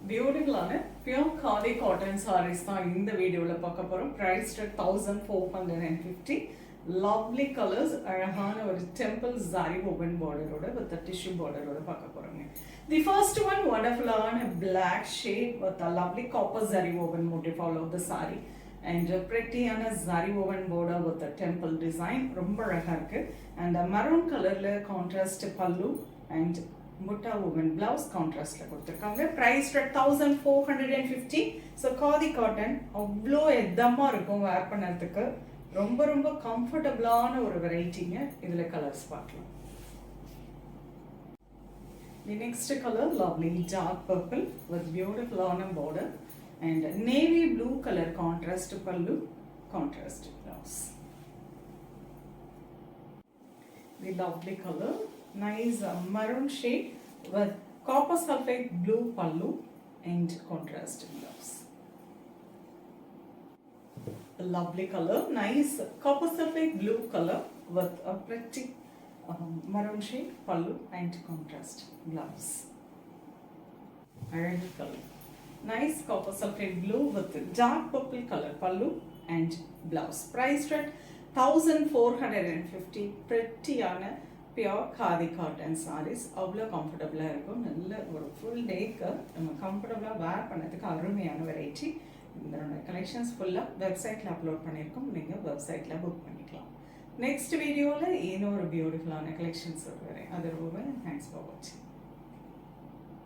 பியூட்டிஃபுல்லான pure khadi cotton saris தான் இந்த வீடியோவில் பார்க்க போகிறோம். ப்ரைஸ் 1450. லவ்லி கலர்ஸ், அழகான ஒரு டெம்பிள் ஜாரி ஓவன் பார்டரோட வித் டிஷ்யூ பார்டரோட பார்க்க போகிறோங்க. தி ஃபர்ஸ்ட் ஒன் வண்டர்ஃபுல்லான black shade with lovely copper zari woven motif all of the saree and prettyயான zari woven border with a temple design ரொம்ப அழகா இருக்கு. and maroon கலர்ல கான்ட்ராஸ்ட் பல்லு and முட்டா woven blouse கான்ட்ராஸ்ட்ல கொடுத்துருக்காங்க. பிரைஸ் 1450. ஸோ காதி காட்டன் அவ்வளோ எதமா இருக்கும் வேர் பண்ணுறதுக்கு. ரொம்ப ரொம்ப கம்ஃபர்டபுளான ஒரு வெரைட்டிங்க. இதில் கலர்ஸ் பார்க்கலாம். The next color, lovely dark purple with beautiful border and navy blue color contrast pallu, contrast blouse. The lovely color, nice maroon shade with copper sulphate blue pallu and contrast blouse. A lovely color, nice copper sulphate blue color with a pretty maroon shade pallu and contrast blouse. Orange color, nice copper sulphate blue with dark purple color pallu and blouse. Price at 1450. prettyயான pure khadi cotton sarees அவ்வளோ கம்ஃபர்டபுளாக இருக்கும். நல்ல ஒரு full டேக்கு நம்ம கம்ஃபர்டபுளாக வேர் பண்ணதுக்கு அருமையான வெரைட்டி. இதனோட கலெக்ஷன்ஸ் ஃபுல்லாக வெப்சைட்டில் அப்லோட் பண்ணியிருக்கோம். நீங்கள் வெப்சைட்டில் புக் பண்ணிக்கலாம். நெக்ஸ்ட் வீடியோவில் இன்னொரு பியூட்டிஃபுல்லான கலெக்ஷன்ஸ் வரேன். அது ரொம்ப தேங்க்ஸ் ஃபார் வாட்சிங்.